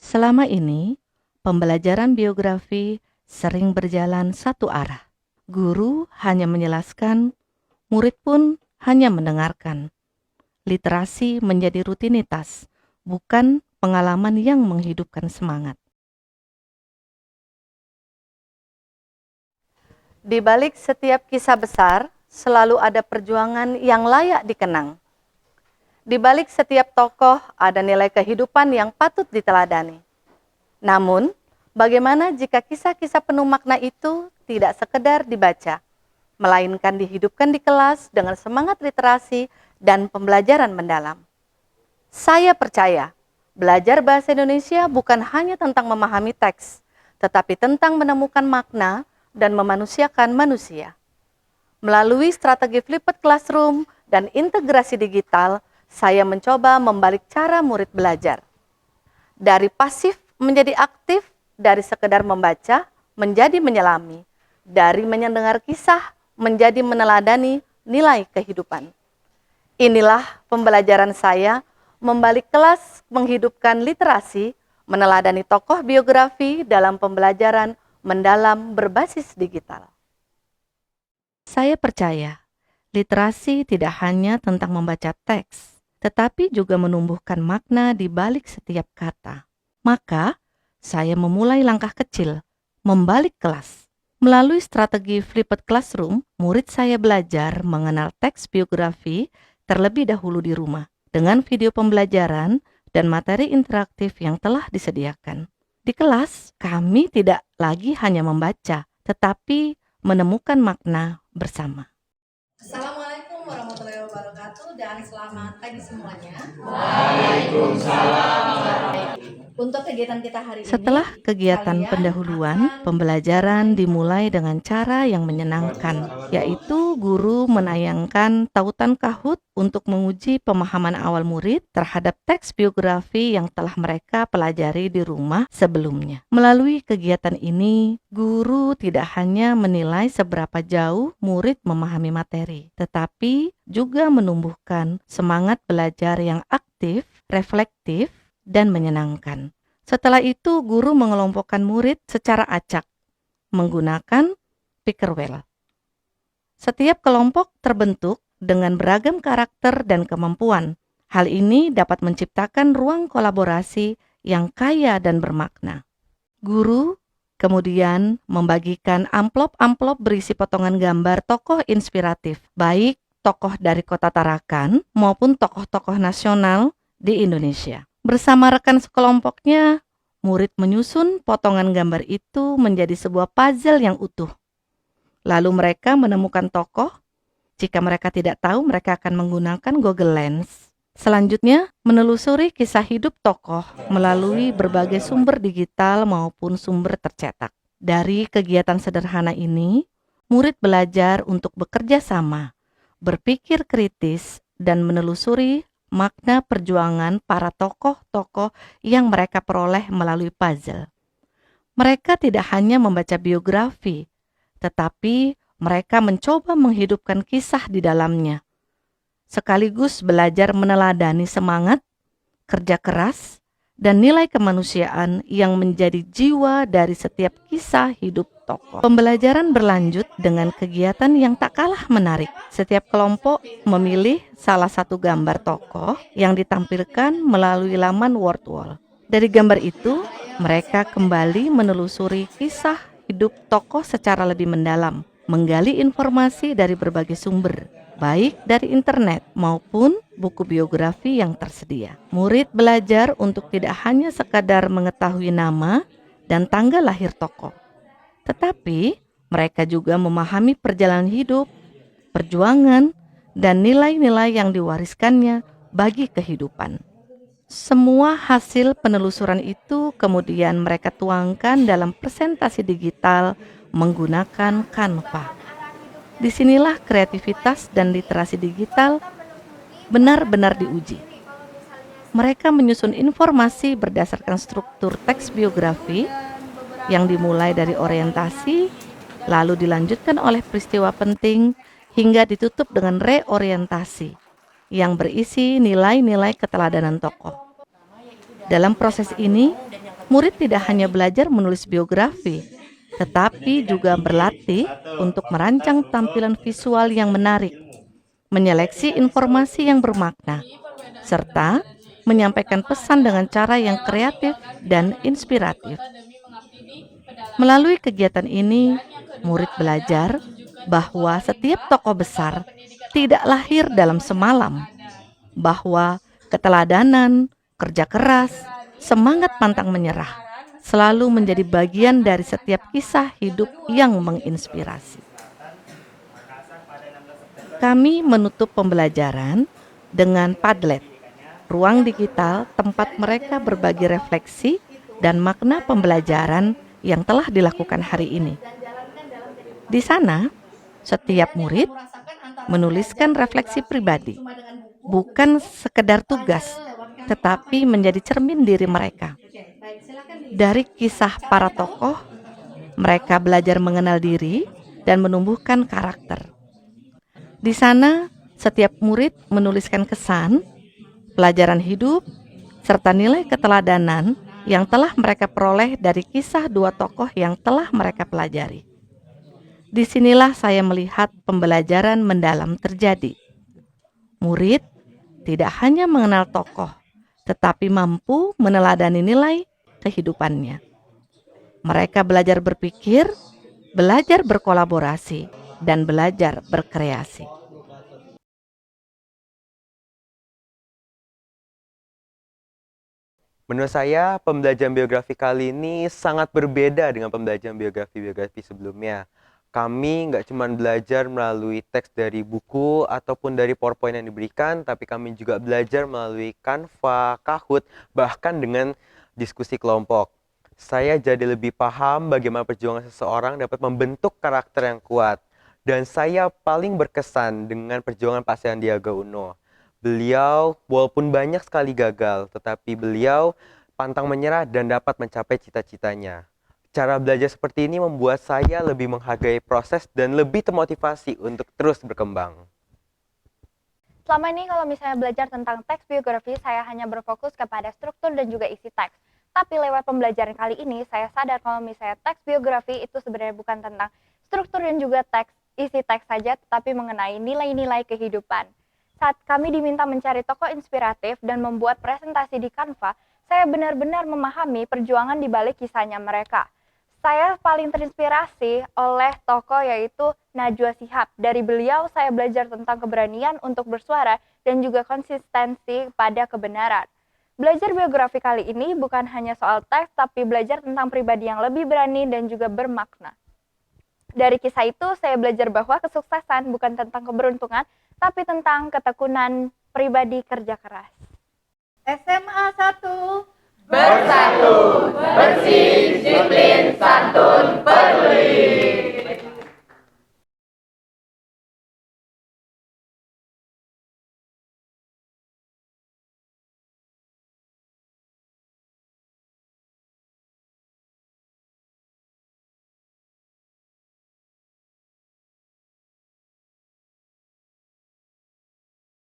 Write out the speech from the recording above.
Selama ini, pembelajaran biografi sering berjalan satu arah. Guru hanya menjelaskan, murid pun hanya mendengarkan. Literasi menjadi rutinitas, bukan pengalaman yang menghidupkan semangat. Di balik setiap kisah besar, selalu ada perjuangan yang layak dikenang. Di balik setiap tokoh ada nilai kehidupan yang patut diteladani. Namun, bagaimana jika kisah-kisah penuh makna itu tidak sekedar dibaca, melainkan dihidupkan di kelas dengan semangat literasi dan pembelajaran mendalam? Saya percaya, belajar bahasa Indonesia bukan hanya tentang memahami teks, tetapi tentang menemukan makna dan memanusiakan manusia. Melalui strategi flipped classroom dan integrasi digital, saya mencoba membalik cara murid belajar. Dari pasif menjadi aktif, dari sekedar membaca menjadi menyelami, dari mendengar kisah menjadi meneladani nilai kehidupan. Inilah pembelajaran saya, membalik kelas, menghidupkan literasi, meneladani tokoh biografi dalam pembelajaran mendalam berbasis digital. Saya percaya, literasi tidak hanya tentang membaca teks, tetapi juga menumbuhkan makna di balik setiap kata. Maka, saya memulai langkah kecil, membalik kelas. Melalui strategi flipped classroom, murid saya belajar mengenal teks biografi terlebih dahulu di rumah, dengan video pembelajaran dan materi interaktif yang telah disediakan. Di kelas, kami tidak lagi hanya membaca, tetapi menemukan makna bersama. Assalamualaikum warahmatullahi wabarakatuh dan selamat pagi semuanya. Untuk kegiatan kita hari ini, Setelah kegiatan kalian pendahuluan, akan pembelajaran dimulai dengan cara yang menyenangkan, yaitu guru menayangkan tautan Kahoot untuk menguji pemahaman awal murid terhadap teks biografi yang telah mereka pelajari di rumah sebelumnya. Melalui kegiatan ini, guru tidak hanya menilai seberapa jauh murid memahami materi, tetapi juga menumbuhkan semangat belajar yang aktif, reflektif, dan menyenangkan. Setelah itu, guru mengelompokkan murid secara acak menggunakan Pickerwell. Setiap kelompok terbentuk dengan beragam karakter dan kemampuan. Hal ini dapat menciptakan ruang kolaborasi yang kaya dan bermakna. Guru kemudian membagikan amplop-amplop berisi potongan gambar tokoh inspiratif, baik tokoh dari kota Tarakan maupun tokoh-tokoh nasional di Indonesia. Bersama rekan sekelompoknya, murid menyusun potongan gambar itu menjadi sebuah puzzle yang utuh. Lalu mereka menemukan tokoh. Jika mereka tidak tahu, mereka akan menggunakan Google Lens. Selanjutnya, menelusuri kisah hidup tokoh melalui berbagai sumber digital maupun sumber tercetak. Dari kegiatan sederhana ini, murid belajar untuk bekerja sama, berpikir kritis, dan menelusuri makna perjuangan para tokoh-tokoh yang mereka peroleh melalui puzzle. Mereka tidak hanya membaca biografi, tetapi mereka mencoba menghidupkan kisah di dalamnya, sekaligus belajar meneladani semangat, kerja keras, dan nilai kemanusiaan yang menjadi jiwa dari setiap kisah hidup tokoh. Pembelajaran berlanjut dengan kegiatan yang tak kalah menarik. Setiap kelompok memilih salah satu gambar tokoh yang ditampilkan melalui laman Wordwall. Dari gambar itu, mereka kembali menelusuri kisah hidup tokoh secara lebih mendalam, menggali informasi dari berbagai sumber, baik dari internet maupun buku biografi yang tersedia. Murid belajar untuk tidak hanya sekadar mengetahui nama dan tanggal lahir tokoh, tetapi mereka juga memahami perjalanan hidup, perjuangan, dan nilai-nilai yang diwariskannya bagi kehidupan. Semua hasil penelusuran itu kemudian mereka tuangkan dalam presentasi digital menggunakan Canva. Disinilah kreativitas dan literasi digital benar-benar diuji. Mereka menyusun informasi berdasarkan struktur teks biografi yang dimulai dari orientasi, lalu dilanjutkan oleh peristiwa penting hingga ditutup dengan reorientasi yang berisi nilai-nilai keteladanan tokoh. Dalam proses ini, Murid tidak hanya belajar menulis biografi, tetapi juga berlatih untuk merancang tampilan visual yang menarik, menyeleksi informasi yang bermakna, serta menyampaikan pesan dengan cara yang kreatif dan inspiratif. Melalui kegiatan ini, murid belajar bahwa setiap tokoh besar tidak lahir dalam semalam, bahwa keteladanan, kerja keras, semangat pantang menyerah selalu menjadi bagian dari setiap kisah hidup yang menginspirasi. Kami menutup pembelajaran dengan Padlet, ruang digital tempat mereka berbagi refleksi dan makna pembelajaran yang telah dilakukan hari ini. Di sana, setiap murid menuliskan refleksi pribadi, bukan sekedar tugas, tetapi menjadi cermin diri mereka. Dari kisah para tokoh, mereka belajar mengenal diri dan menumbuhkan karakter. Di sana, setiap murid menuliskan kesan, pelajaran hidup, serta nilai keteladanan yang telah mereka peroleh dari kisah dua tokoh yang telah mereka pelajari. Disinilah saya melihat pembelajaran mendalam terjadi. Murid tidak hanya mengenal tokoh, tetapi mampu meneladani nilai kehidupannya. Mereka belajar berpikir, belajar berkolaborasi, dan belajar berkreasi. Menurut saya, pembelajaran biografi kali ini sangat berbeda dengan pembelajaran biografi sebelumnya. Kami nggak cuma belajar melalui teks dari buku ataupun dari PowerPoint yang diberikan, tapi kami juga belajar melalui Canva, Kahoot, bahkan dengan diskusi kelompok. Saya jadi lebih paham bagaimana perjuangan seseorang dapat membentuk karakter yang kuat. Dan saya paling berkesan dengan perjuangan Pak Sandiaga Uno. Beliau walaupun banyak sekali gagal, tetapi beliau pantang menyerah dan dapat mencapai cita-citanya. Cara belajar seperti ini membuat saya lebih menghargai proses dan lebih termotivasi untuk terus berkembang. Selama ini kalau misalnya belajar tentang teks biografi, saya hanya berfokus kepada struktur dan juga isi teks. Tapi lewat pembelajaran kali ini, saya sadar kalau misalnya teks biografi itu sebenarnya bukan tentang struktur dan juga isi teks saja, tetapi mengenai nilai-nilai kehidupan. Saat kami diminta mencari tokoh inspiratif dan membuat presentasi di Canva, saya benar-benar memahami perjuangan di balik kisahnya mereka. Saya paling terinspirasi oleh tokoh yaitu Najwa Shihab. Dari beliau saya belajar tentang keberanian untuk bersuara dan juga konsistensi pada kebenaran. Belajar biografi kali ini bukan hanya soal teks, tapi belajar tentang pribadi yang lebih berani dan juga bermakna. Dari kisah itu saya belajar bahwa kesuksesan bukan tentang keberuntungan, tapi tentang ketekunan pribadi kerja keras. SMA 1 Bersatu, bersih, disiplin, santun, peduli.